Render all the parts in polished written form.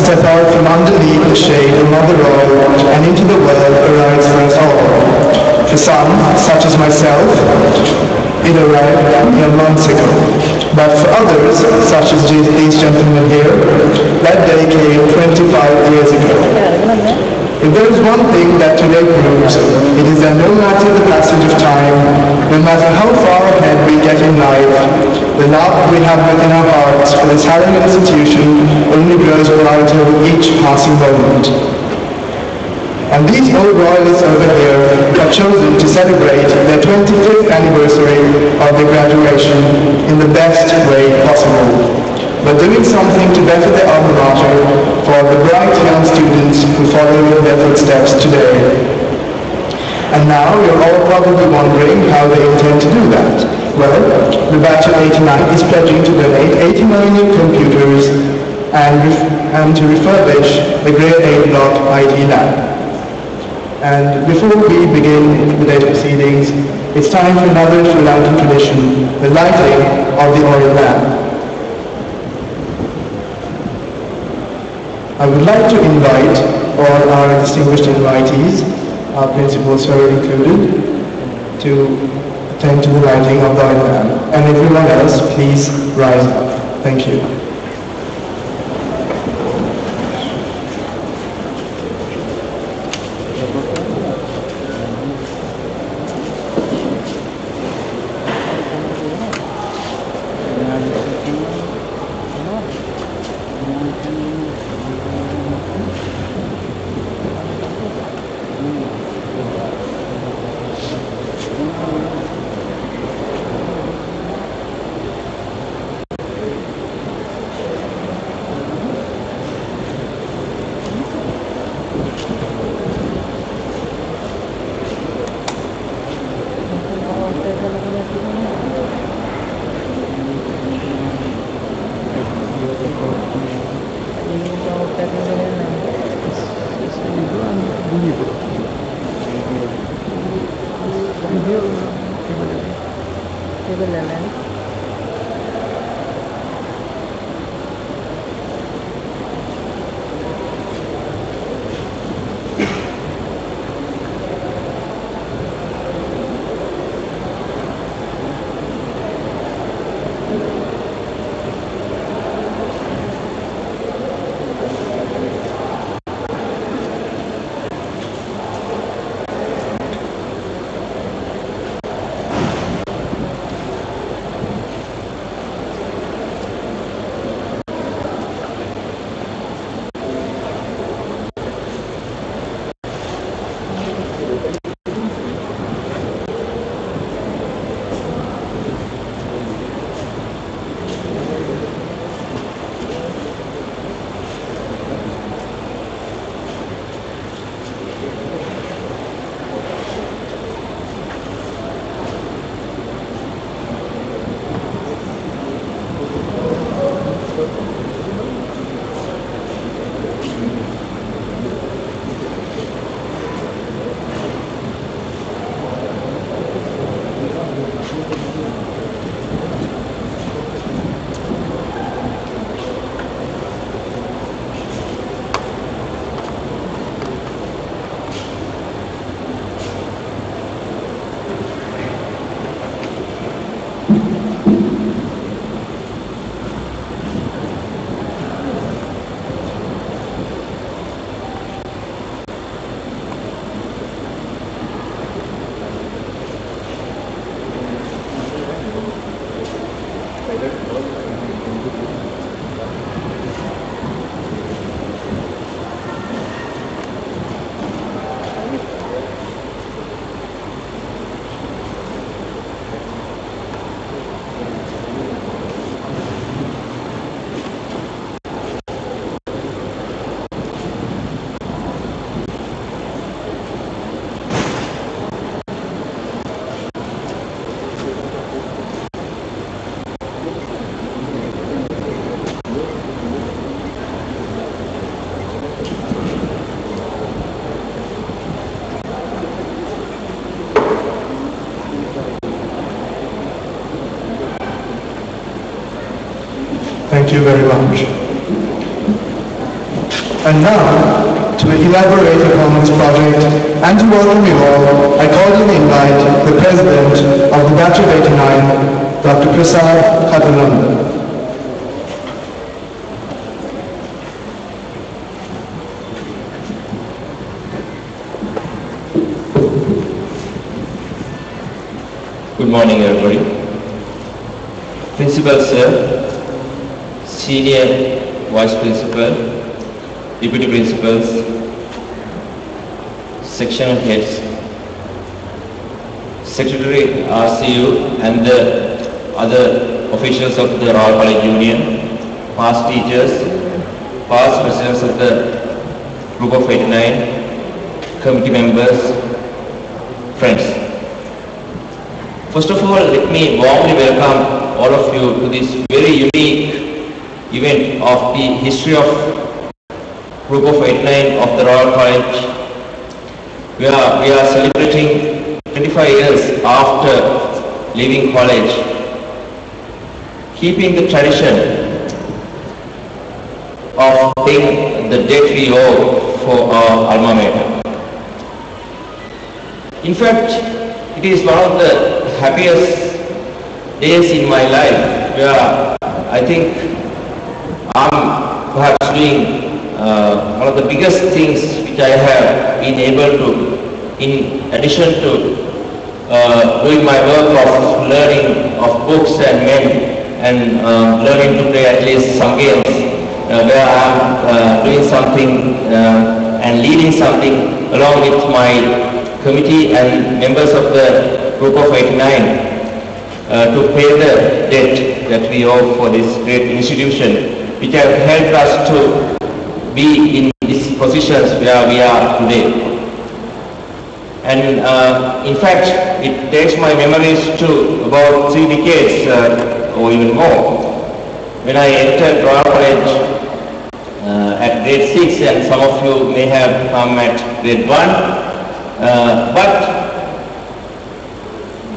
step out from underneath the shade of Mother Earth and into the world arrives for us all. For some, such as myself, it arrived months ago. But for others, such as these gentlemen here, that day came 25 years ago. If there is one thing that today proves, it is that no matter the passage of time, no matter how far ahead we get in life, the love we have within our hearts for this hallowed institution only grows brighter with each passing moment. And these old royalists over here have chosen to celebrate their 25th anniversary of their graduation in the best way possible, but doing something to better their alma mater for the bright young students who follow in their footsteps today. And now you're all probably wondering how they intend to do that. Well, the batch of 89 is pledging to donate 89 new computers and to refurbish the Grade A block IT lab. And before we begin the day's proceedings, it's time for another Sri Lankan tradition, the lighting of the oil lamp. I would like to invite all our distinguished invitees, our principal sir included, to attend to the lighting of the oil lamp. And everyone else, please rise up. Thank you. Thank you very much. And now, to elaborate upon this project and to welcome you all, I cordially invite the President of the Batch of 89, Dr. Prasad Khatananda. Good morning, everybody. Principal Sir, Senior Vice Principal, Deputy Principals, Sectional Heads, Secretary RCU and the other officials of the Royal College Union, past teachers, past presidents of the Group of 89, committee members, friends. First of all, let me warmly welcome all of you to this very unique event of the history of Group of 89 of the Royal College. We are celebrating 25 years after leaving college, keeping the tradition of paying the debt we owe for our alma mater. In fact, it is one of the happiest days in my life where I think I'm perhaps doing one of the biggest things which I have been able to, in addition to doing my work of learning of books and men and learning to play at least some games where I'm doing something and leading something along with my committee and members of the Group of 89 to pay the debt that we owe for this great institution which have helped us to be in these positions where we are today. And in fact, it takes my memories to about 3 decades or even more. When I entered Royal College at grade 6, and some of you may have come at grade 1, but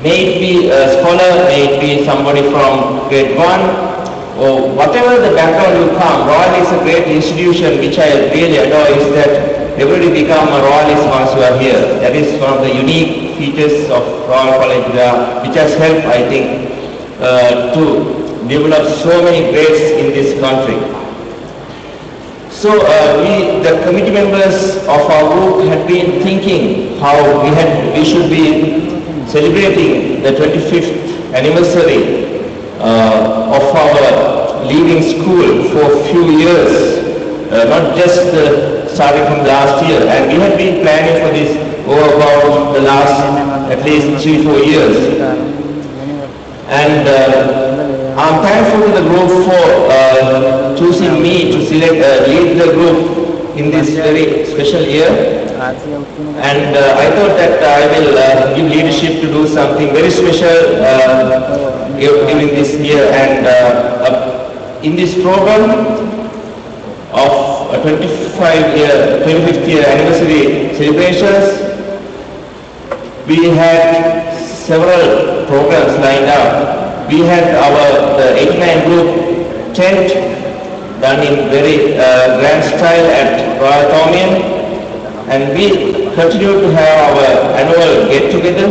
may it be a scholar, may it be somebody from grade 1, or whatever the background you come, Royal is a great institution which I really adore is that everybody become a Royalist once you are here. That is one of the unique features of Royal College which has helped, I think, to develop so many grades in this country. So the committee members of our group had been thinking how we should be celebrating the 25th anniversary of our leaving school for a few years, not just starting from last year, and we had been planning for this over about the last at least 3-4 years. And I'm thankful to the group for choosing me to lead the group in this very special year. And I thought that I will give leadership to do something very special during this year. And in this program of 25th year anniversary celebrations, we had several programs lined up. We had the 89 group tent done in very grand style at Royal Thomaian, and we continue to have our annual get-together.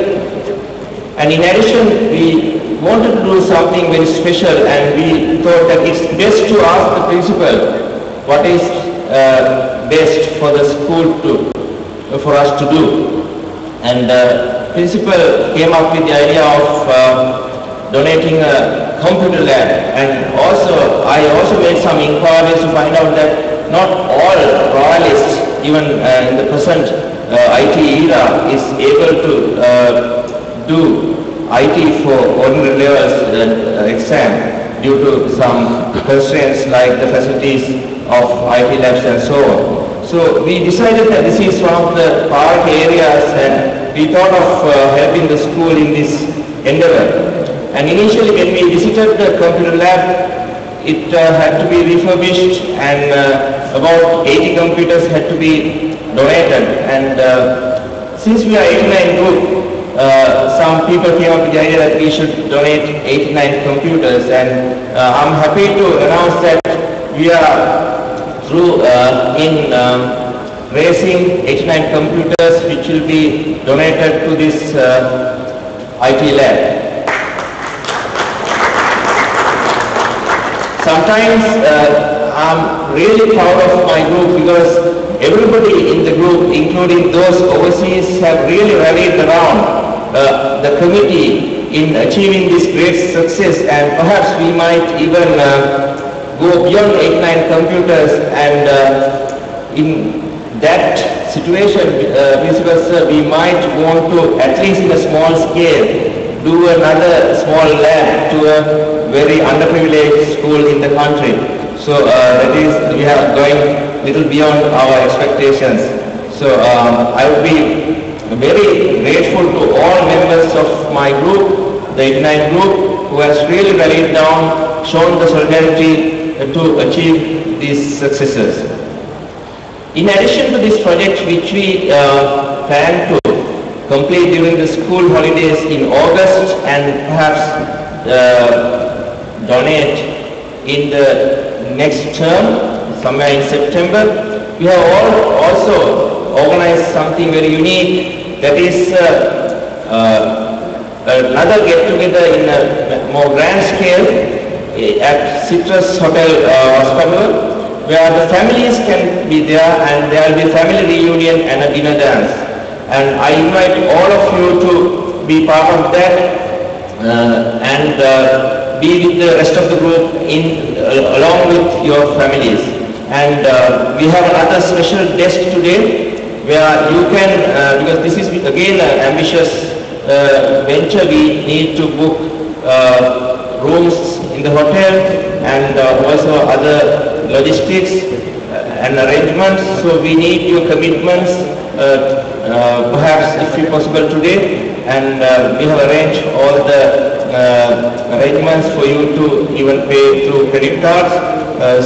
And in addition, we wanted to do something very special, and we thought that it's best to ask the principal what is best for the school for us to do. And principal came up with the idea of donating a computer lab, and I also made some inquiries to find out that not all Royalists, even in the present IT era, is able to do IT for ordinary levels exam due to some constraints like the facilities of IT labs and so on. So we decided that this is one of the priority areas, and we thought of helping the school in this endeavor. And initially when we visited the computer lab, it had to be refurbished, and about 80 computers had to be donated. And since we are 89 group, some people came up with the idea that we should donate 89 computers, and I'm happy to announce that we are through in raising 89 computers which will be donated to this IT lab. Sometimes I'm really proud of my group because everybody in the group, including those overseas, have really rallied around the committee in achieving this great success, and perhaps we might even go beyond 89 computers, and in that situation, Principal Sir, we might want to, at least in a small scale, do another small lab to a very underprivileged school in the country. So that is, we are going little beyond our expectations. So I would be very grateful to all members of my group, the 89 group, who has really rallied down, shown the solidarity to achieve these successes. In addition to this project, which we plan to complete during the school holidays in August and perhaps donate in the next term, somewhere in September, we have also organized something very unique, that is another get-together in a more grand scale at Citrus Hotel, Waspadua, where the families can be there, and there will be a family reunion and a dinner dance. And I invite all of you to be part of that and be with the rest of the group along with your families. And we have another special desk today where you can, because this is again an ambitious venture, we need to book rooms in the hotel and also other logistics and arrangements. So we need your commitments, perhaps if possible today, and we have arranged all the arrangements for you to even pay through credit cards.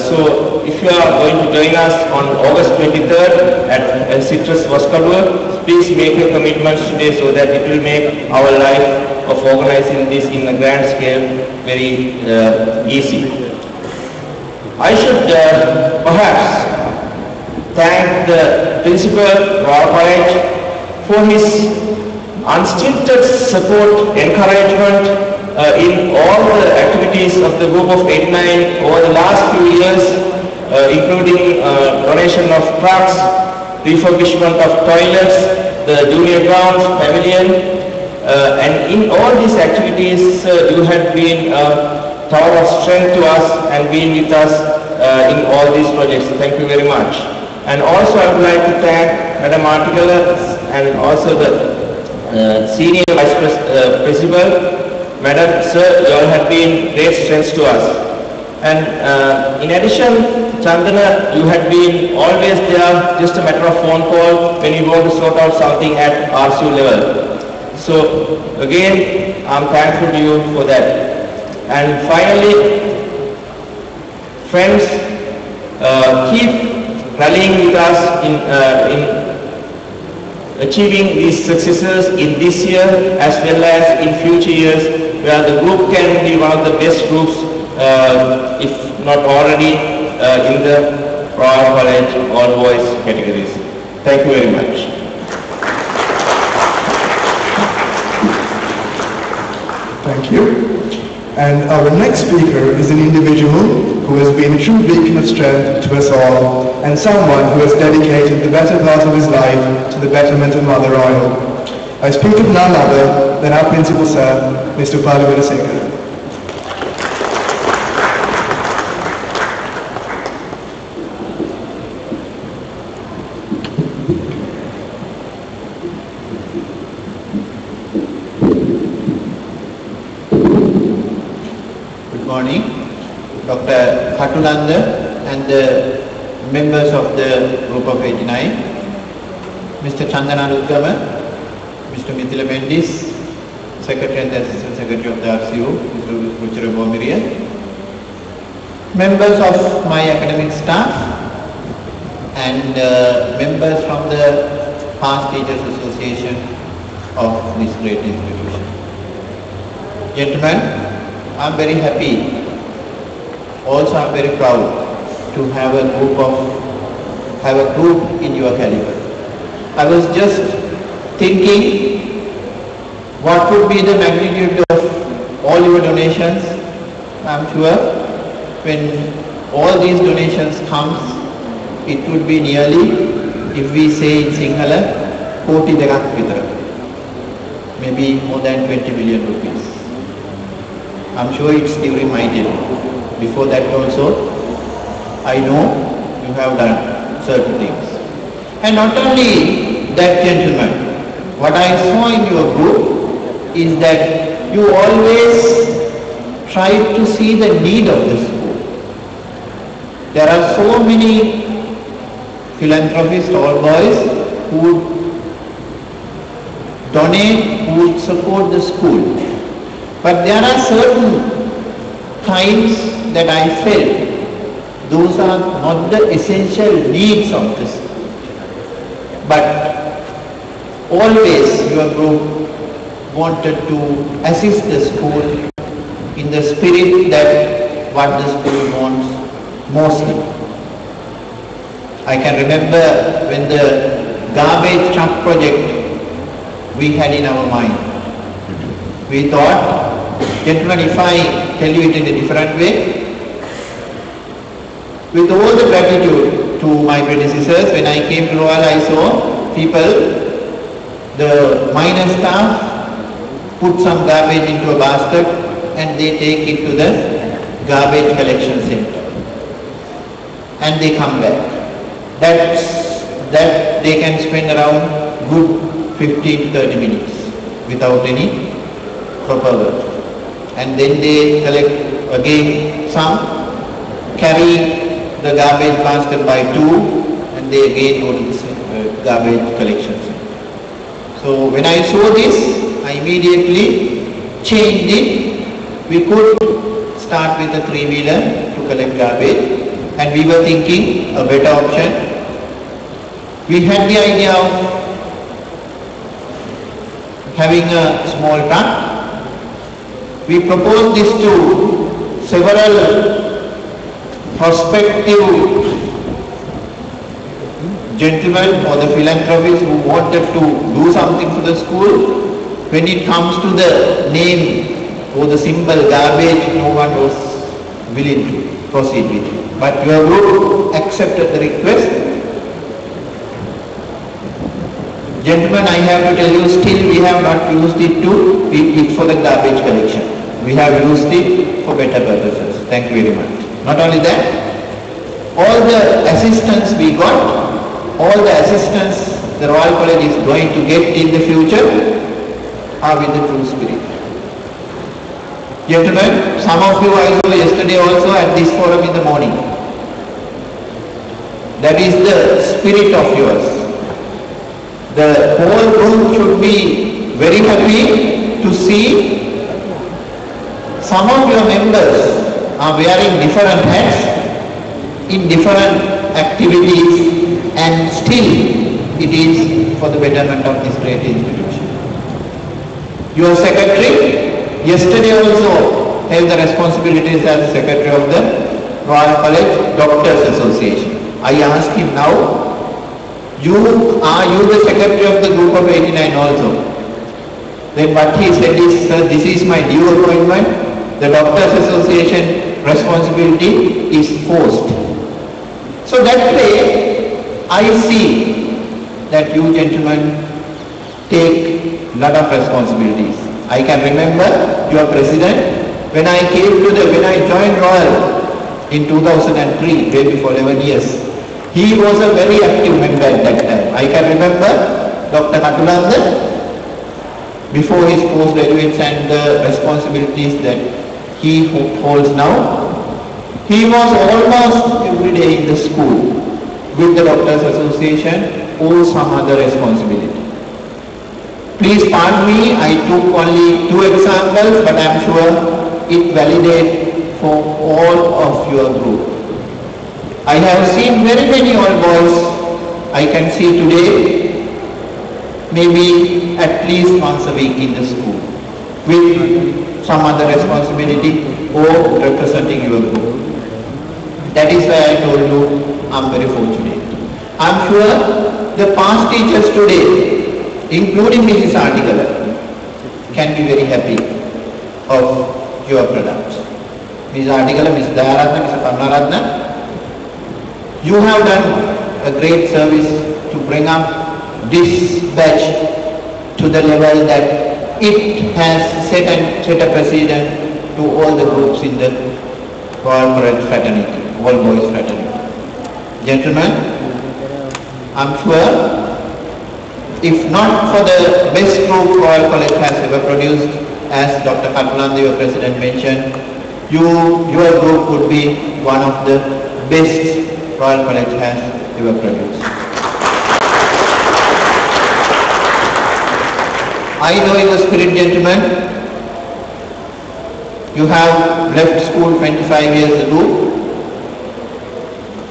So if you are going to join us on August 23rd at Citrus Waspadua, please make your commitments today so that it will make our life of organizing this in a grand scale very easy. I should perhaps thank the Principal, Royal College, for his unstinted support, encouragement in all the activities of the group of 89 over the last few years, including donation of trucks, refurbishment of toilets, the junior grounds, pavilion, and in all these activities you had been a tower of strength to us and been with us in all these projects. Thank you very much. And also I would like to thank Madam Articler and also the Senior Vice Principal. Madam, Sir, you all have been great strengths to us. And in addition, Chandana, you had been always there, just a matter of phone call when you want to sort out something at RCU level. So again, I'm thankful to you for that. And finally, friends, keep rallying with us in achieving these successes in this year as well as in future years, where the group can be one of the best groups, if not already, in the Royal College all boys categories. Thank you very much. Thank you. And our next speaker is an individual who has been a true beacon of strength to us all, and someone who has dedicated the better part of his life to the betterment of Mother Royal. I speak of none other than our Principal Sir, Mr. Palu Veerasekara. Dr. Katulanda and the members of the group of 89, Mr. Chandana Uddama, Mr. Mithila Mendis, Secretary and Assistant Secretary of the RCU, Mr. Ruchira Bomiriya, members of my academic staff, and members from the Past Teachers Association of this great institution. Gentlemen, I am very happy. Also, I am very proud to have a group of have a group in your caliber. I was just thinking what would be the magnitude of all your donations. I'm sure when all these donations comes, it would be nearly, if we say in Sinhala, koti dekak vitara, maybe more than 20 million rupees. I'm sure it's during my tenure. Before that also, I know you have done certain things. And not only that, gentlemen, what I saw in your group is that you always try to see the need of the school. There are so many philanthropists or boys who would donate, who would support the school. But there are certain times that I felt those are not the essential needs of the school. But always your group wanted to assist the school in the spirit that what the school wants mostly. I can remember when the garbage truck project we had in our mind. We thought, gentlemen, if I tell you it in a different way, with all the gratitude to my predecessors, when I came to Royal, I saw people, the minor staff, put some garbage into a basket and they take it to the garbage collection center. And they come back. That they can spend around good 15 to 30 minutes without any proper work. And then they collect again some, carry the garbage basket by two, and they again go to the garbage collection center. So when I saw this, I immediately changed it. We could start with a three-wheeler to collect garbage, and we were thinking a better option. We had the idea of having a small truck. We proposed this to several prospective gentlemen or the philanthropists who wanted to do something for the school. When it comes to the name or the symbol garbage, no one was willing to proceed with it. But your group accepted the request. Gentlemen, I have to tell you, still we have not used it for the garbage collection. We have used it for better purposes. Thank you very much. Not only that, all the assistance we got, all the assistance the Royal College is going to get in the future are with the true spirit. Gentlemen, some of you I saw yesterday also at this forum in the morning. That is the spirit of yours. The whole group should be very happy to see some of your members are wearing different hats in different activities, and still it is for the betterment of this great institution. Your secretary yesterday also held the responsibilities as secretary of the Royal College Doctors Association. I asked him now, are you the secretary of the group of 89 also? Then what he said is, sir, this is my new appointment. The Doctors Association responsibility is forced. So that way, I see that you gentlemen take lot of responsibilities. I can remember your president, when I joined Royal in 2003, way before 11 years, he was a very active member at that time. I can remember Dr. Katulandan, before his postgraduates and the responsibilities that he holds now, he was almost every day in the school with the Doctors Association or some other responsibility. Please pardon me, I took only 2 examples, but I am sure it validates for all of your group. I have seen very many old boys, I can see today, maybe at least once a week in the school, with some other responsibility or representing your group. That is why I told you I am very fortunate. I'm sure the past teachers today, including Mrs. Artikala, can be very happy of your products. Mrs. Artikala, Mrs. Dayaratna, Mr. Karnaratna, you have done a great service to bring up this batch to the level that it has set a precedent to all the groups in the Royal College fraternity, all boys fraternity. Gentlemen, I'm sure if not for the best group Royal College has ever produced, as Dr. Karnananda, your president, mentioned, your group would be one of the best Royal College has ever produced. I know in the spirit, gentlemen, you have left school 25 years ago.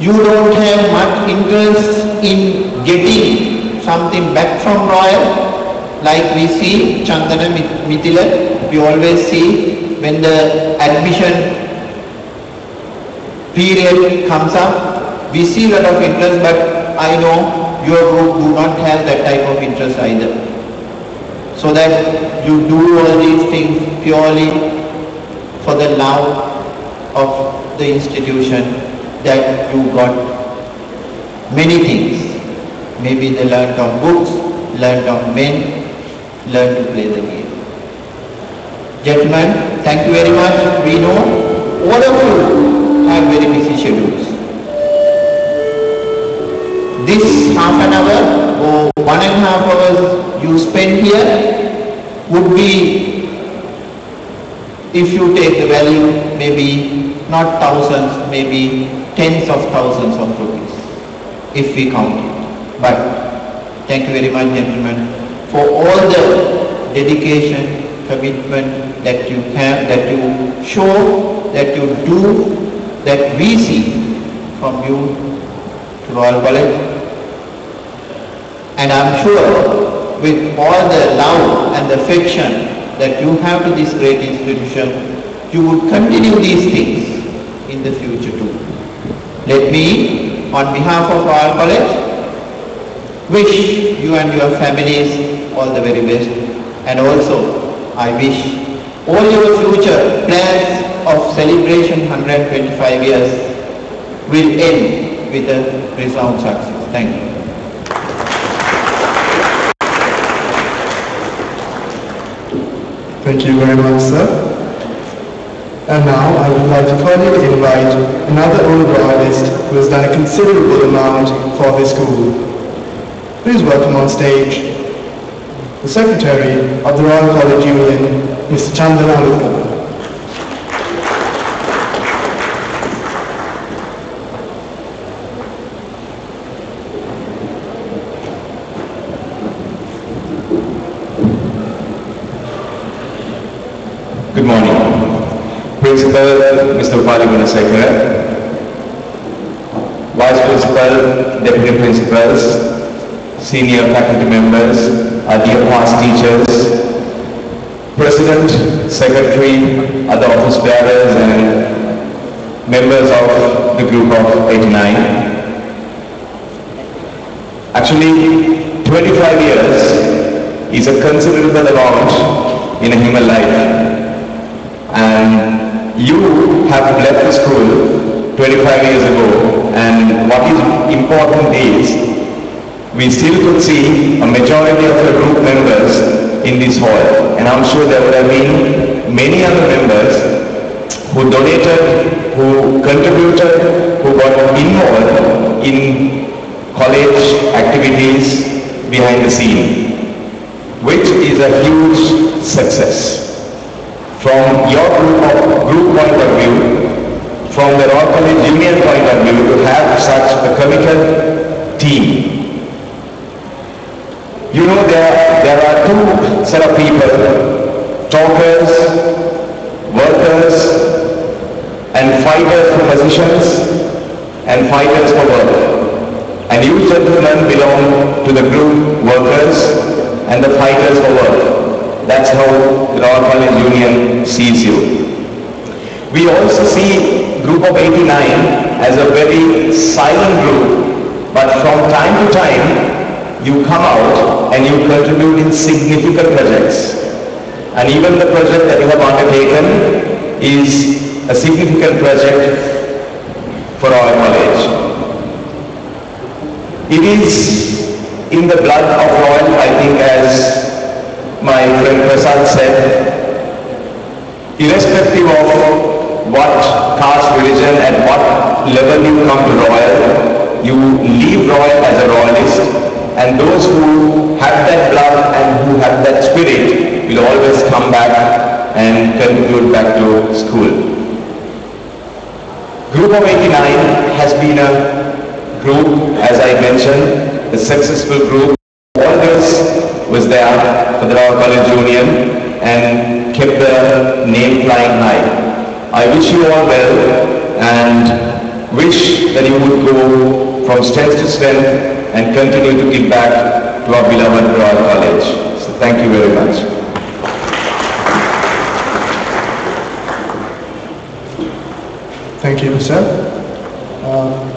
You don't have much interest in getting something back from Royal, like we see Chandana, Mithila. We always see when the admission period comes up, we see a lot of interest, but I know your group do not have that type of interest either. So that you do all these things purely for the love of the institution, that you got many things. Maybe they learned on books, learned on men, learned to play the game. Gentlemen, thank you very much. We know all of you have very busy schedules. This half an hour or 1.5 hours you spend here would be, if you take the value, maybe not thousands, maybe tens of thousands of rupees, if we count it. But thank you very much, gentlemen, for all the dedication, commitment that you have, that you show, that you do, that we see from you to Royal College. And I'm sure with all the love and affection that you have to this great institution, you would continue these things in the future too. Let me, on behalf of Royal College, wish you and your families all the very best. And also, I wish all your future plans of celebration 125 years will end with a resound success. Thank you. Thank you very much, sir. And now I would like to cordially invite another old royalist who has done a considerable amount for this school. Please welcome on stage the Secretary of the Royal College Union, Mr. Chandana Alukama. Good morning. Principal, Mr. Upali Gunasekara, Vice Principal, Deputy Principals, Senior Faculty Members, our dear past teachers, President, Secretary, other office bearers and members of the group of 89. Actually, 25 years is a considerable amount in a human life. And you have left the school 25 years ago, and what is important is we still could see a majority of the group members in this hall, and I'm sure there would have been many other members who donated, who contributed, who got involved in college activities behind the scene, which is a huge success. From your group point of view, from the Royal College Union point of view, to have such a committed team. You know, there are two set of people, talkers, workers, and fighters for positions, and fighters for work. And you gentlemen belong to the group workers and the fighters for work. That's how the Royal College Union sees you. We also see group of 89 as a very silent group But from time to time, you come out and you contribute in significant projects. And even the project that you have undertaken is a significant project for our college. It is in the blood of Royal, I think, as my friend Prasad said, irrespective of what caste, religion, at what level you come to Royal, you leave Royal as a Royalist, and those who have that blood and who have that spirit will always come back and contribute back to school. Group of 89 has been a group, as I mentioned, a successful group. Always was there for the Royal College Union and kept the name flying high. I wish you all well and wish that you would go from strength to strength and continue to give back to our beloved Royal College. So thank you very much. Thank you, sir.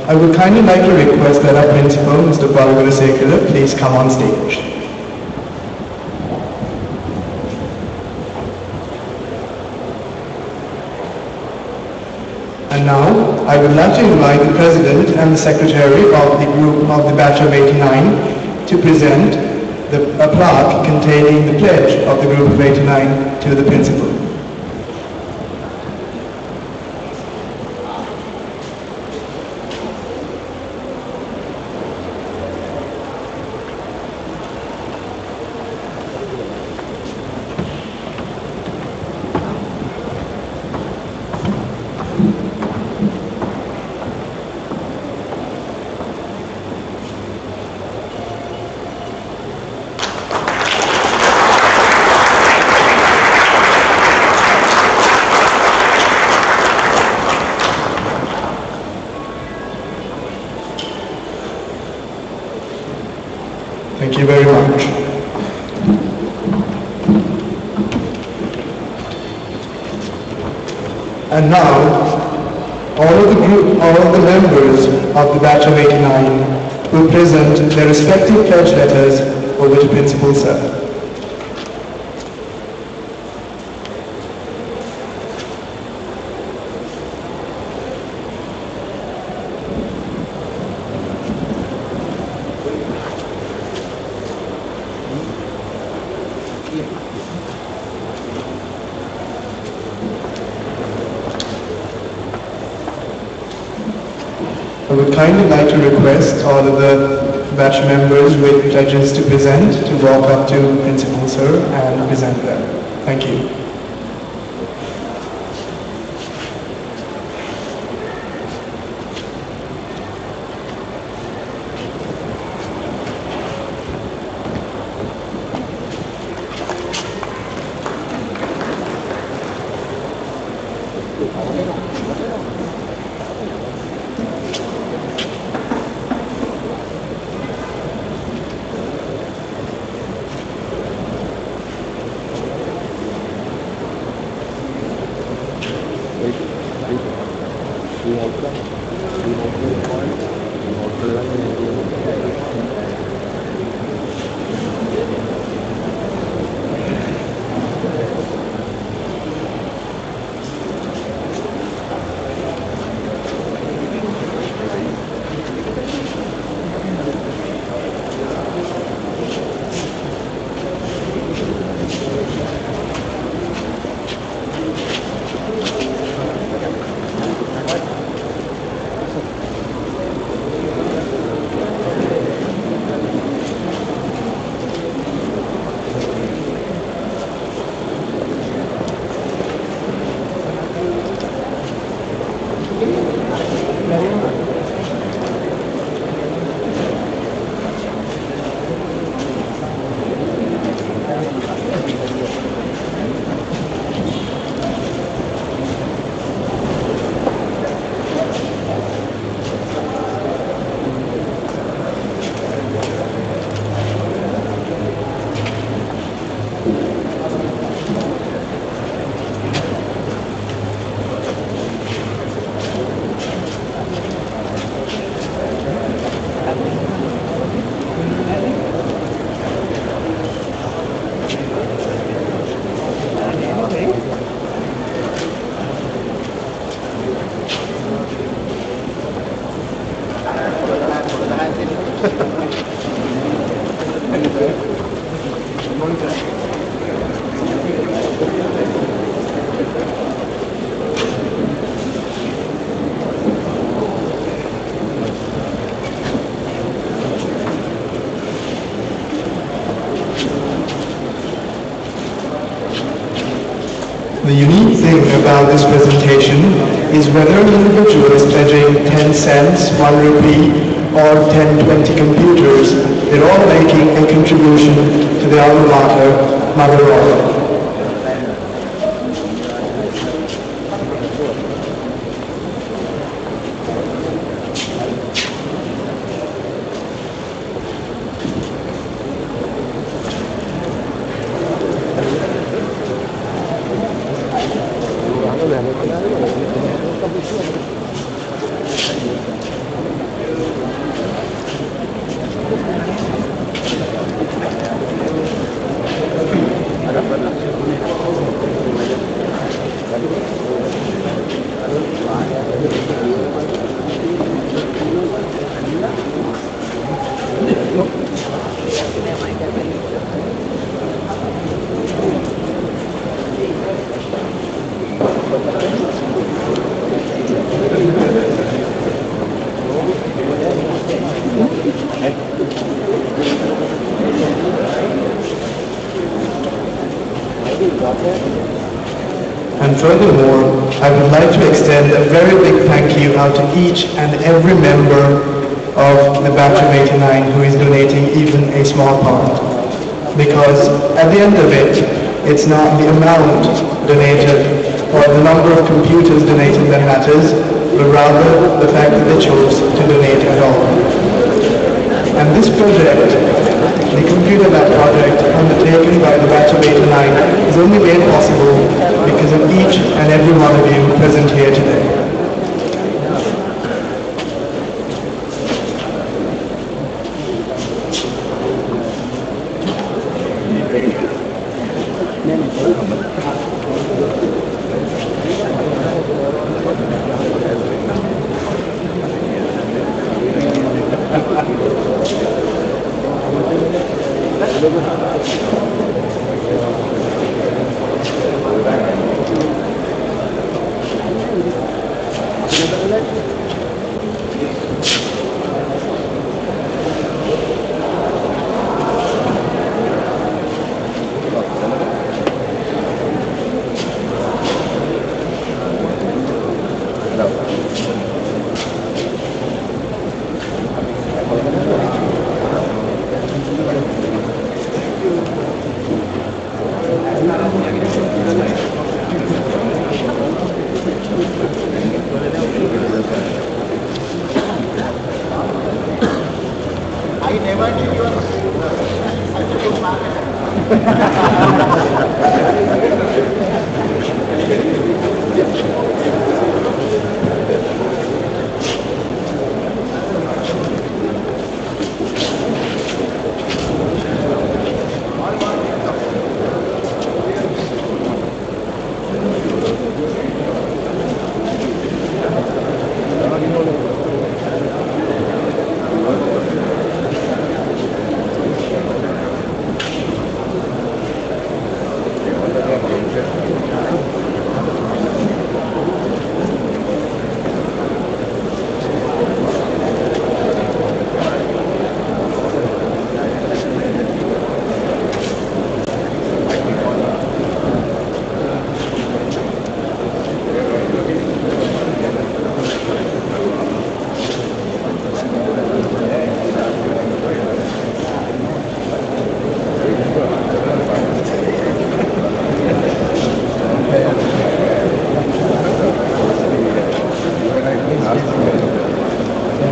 I would kindly like to request that our principal, Mr. Balagurasekara, please come on stage. And now, I would like to invite the President and the Secretary of the group of the Batch of 89 to present a plaque containing the pledge of the group of 89 to the Principal. Thank you very much. And now, all of the members of the Batch of 89 will present their respective pledge letters over to Principal Sir. I would kindly like to request all of the batch members with pledges to present to walk up to Principal Sir and present them. Thank you. The unique thing about this presentation is whether an individual is pledging 10 cents, 1 rupee, or 10, 20 computers, they're all making a contribution to the alma mater, Mother Royal. And furthermore, I would like to extend a very big thank you out to each and every member of the Batch of 89 who is donating even a small part. Because at the end of it, it's not the amount donated or the number of computers donated that matters, but rather the fact that they chose to donate at all. And this project, the Computer Lab project undertaken by the Batch of 89 is only made possible because of each and every one of you present here today.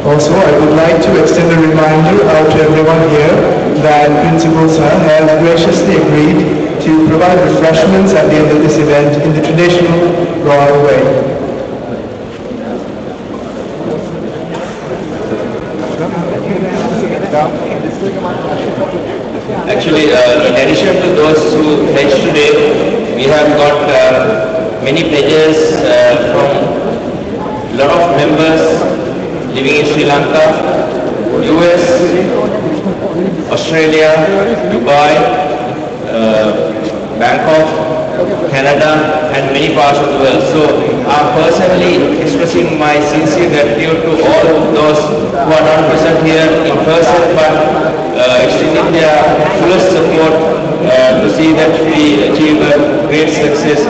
Also, I would like to extend a reminder out to everyone here that Principal Sir has graciously agreed to provide refreshments at the end of this event in the traditional royal way. Actually, in addition to those who pledged today, we have got many pledges from a lot of members living in Sri Lanka, US, Australia, Dubai, Bangkok, Canada, and many parts of the world. So I'm personally expressing my sincere gratitude to all those who are not present here in person, but extending their fullest support to see that we achieve a great success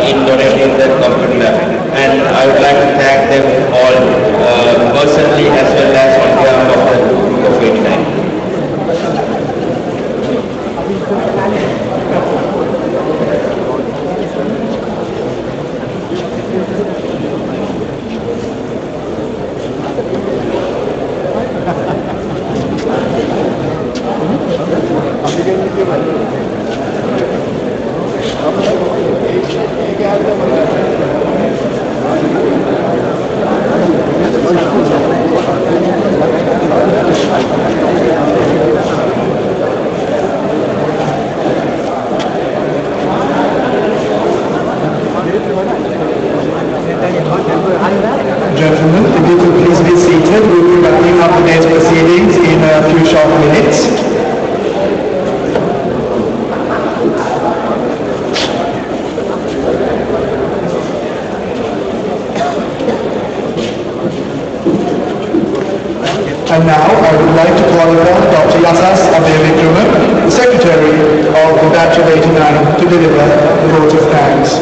in donating the computer lab. And I would like to thank them all personally as well as on behalf of the group of 89. Gentlemen, if you could please be seated, we will be wrapping up today's proceedings in a few short minutes. And now I would like to call upon Dr. Yasas Abeyvikram, the Secretary of the Batch of 89, to deliver the vote of thanks.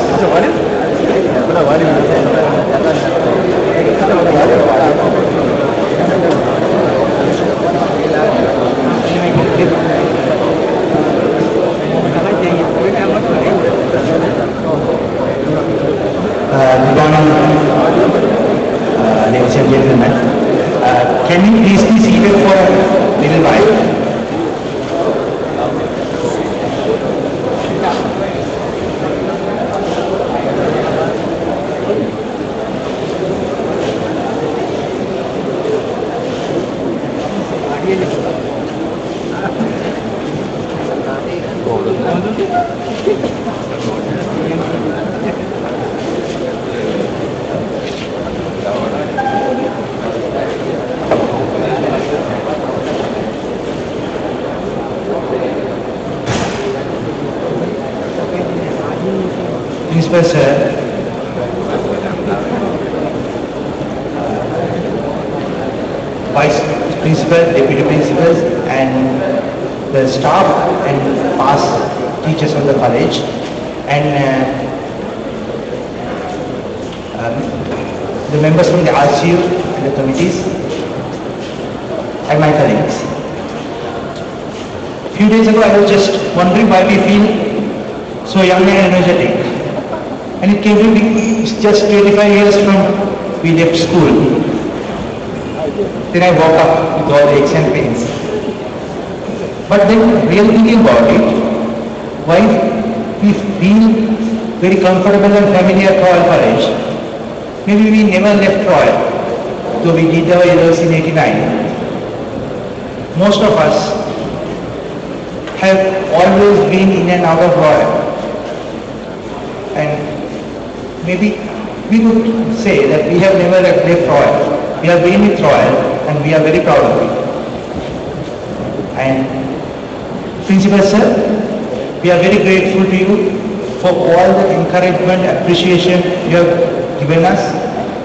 Good morning, ladies and gentlemen. Can you please be seated for a little while? Principal sir, Vice Principal, Deputy Principals and the staff and past teachers of the college and the members from the RCU and the committees and my colleagues. A few days ago I was just wondering why we feel so young and energetic. And it came to me, it's just 25 years from we left school. Then I woke up with all the aches and pains. But then really thinking about it, why we feel very comfortable and familiar at Royal College. Maybe we never left Royal, though we did our years in 89. Most of us have always been in and out of Royal. And maybe we could say that we have never left Royal. We have been with Royal and we are very proud of it. And Principal Sir, we are very grateful to you for all the encouragement, appreciation you have given us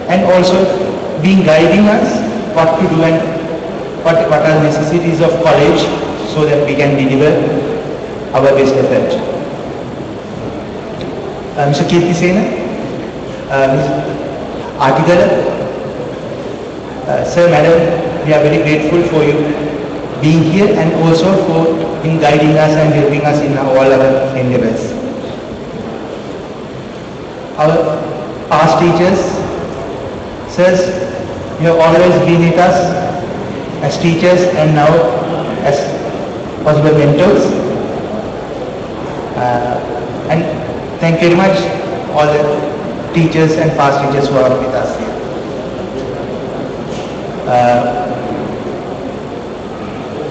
and also being guiding us what to do and what are necessities of college so that we can deliver our best effort. Mr. Kirti Sena, Article, Sir, Madam, we are very grateful for you being here and also for in guiding us and helping us in all our endeavors. Our past teachers, sirs, you have always been with us as teachers and now as possible mentors. And thank you very much all the teachers and past teachers who are with us here.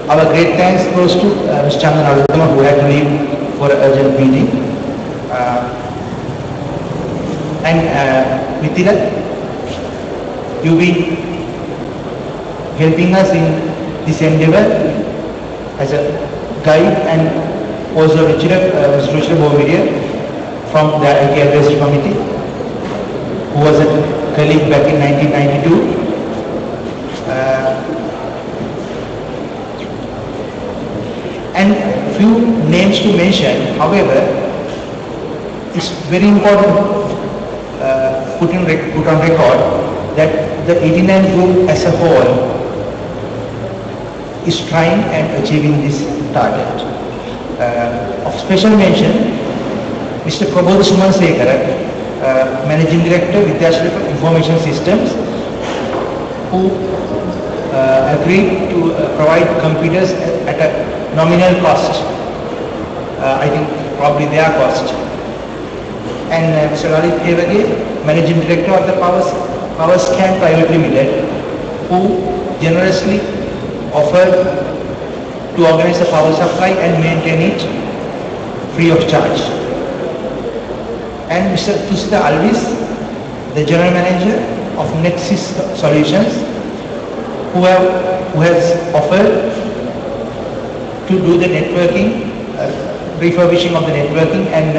Our great thanks goes to Mr. Chandan Alutama who had to leave for an urgent meeting. And Mithila, you've been helping us in this endeavor as a guide, and also Richard Bovidia from the IT Advisory Committee, who was a colleague back in 1992. And few names to mention, however, it's very important put on record that the 89 group as a whole is trying and achieving this target. Of special mention, Mr. Prabodh Sumansekara, Managing Director, Vidyashri Information Systems, who agreed to provide computers at a nominal cost, I think probably their cost. And Mr. Lalit Devage, Managing Director of the PowerScan Private Limited, who generously offered to organize the power supply and maintain it free of charge. And Mr. Tusita Alvis, the General Manager of Nexus Solutions, who has offered to do the networking, refurbishing of the networking and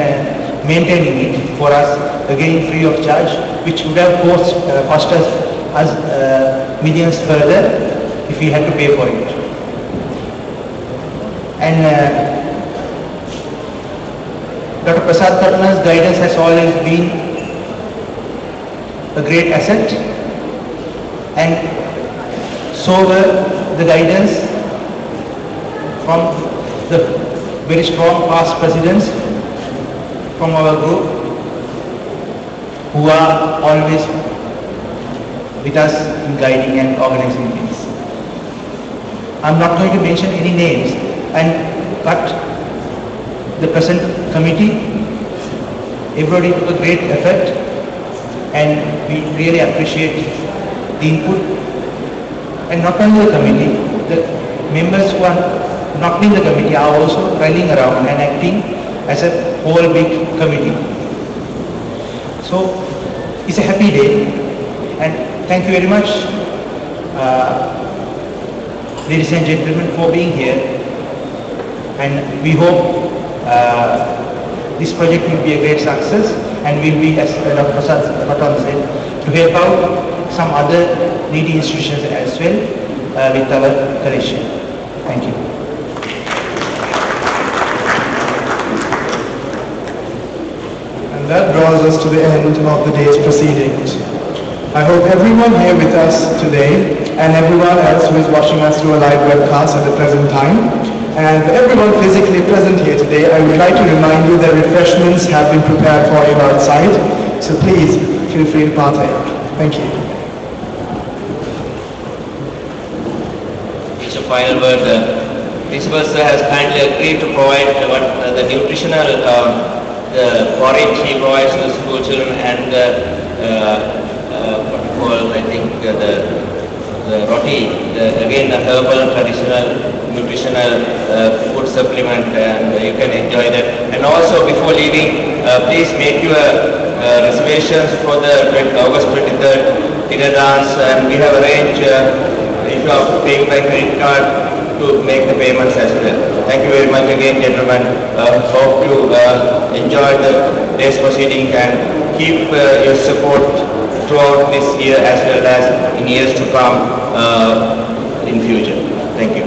maintaining it for us, again free of charge, which would have cost us millions further if we had to pay for it. And Dr. Prasad Patna's guidance has always been a great asset, and so were the guidance from the very strong past presidents from our group, who are always with us in guiding and organizing things. I'm not going to mention any names, but the present committee, everybody took a great effort, and we really appreciate the input. And not only the committee, the members who are not in the committee are also rallying around and acting as a whole big committee. So it's a happy day, and thank you very much, ladies and gentlemen, for being here. And we hope this project will be a great success, and will be, as Dr. Prasad Patan said, to help out some other needy institutions as well with our collection. Thank you. And that draws us to the end of the day's proceedings. I hope everyone here with us today, and everyone else who is watching us through a live webcast at the present time, and everyone physically present here today, I would like to remind you that refreshments have been prepared for you outside, so please feel free to partake. Thank you. It's a final word. Principal sir has kindly agreed to provide the nutritional porridge he provides to the school children, and I think the roti, again the herbal traditional nutritional food supplement, and you can enjoy that. And also before leaving, please make your reservations for the August 23rd dinner dance, and we have arranged, if you are paying by credit card, to make the payments as well. Thank you very much again, gentlemen. Hope you enjoy the day's proceeding, and keep your support throughout this year as well as in years to come in future. Thank you.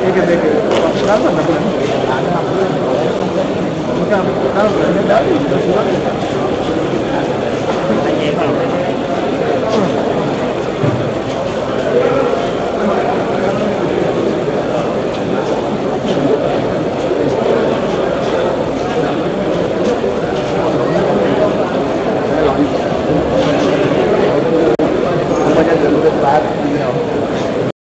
ඒක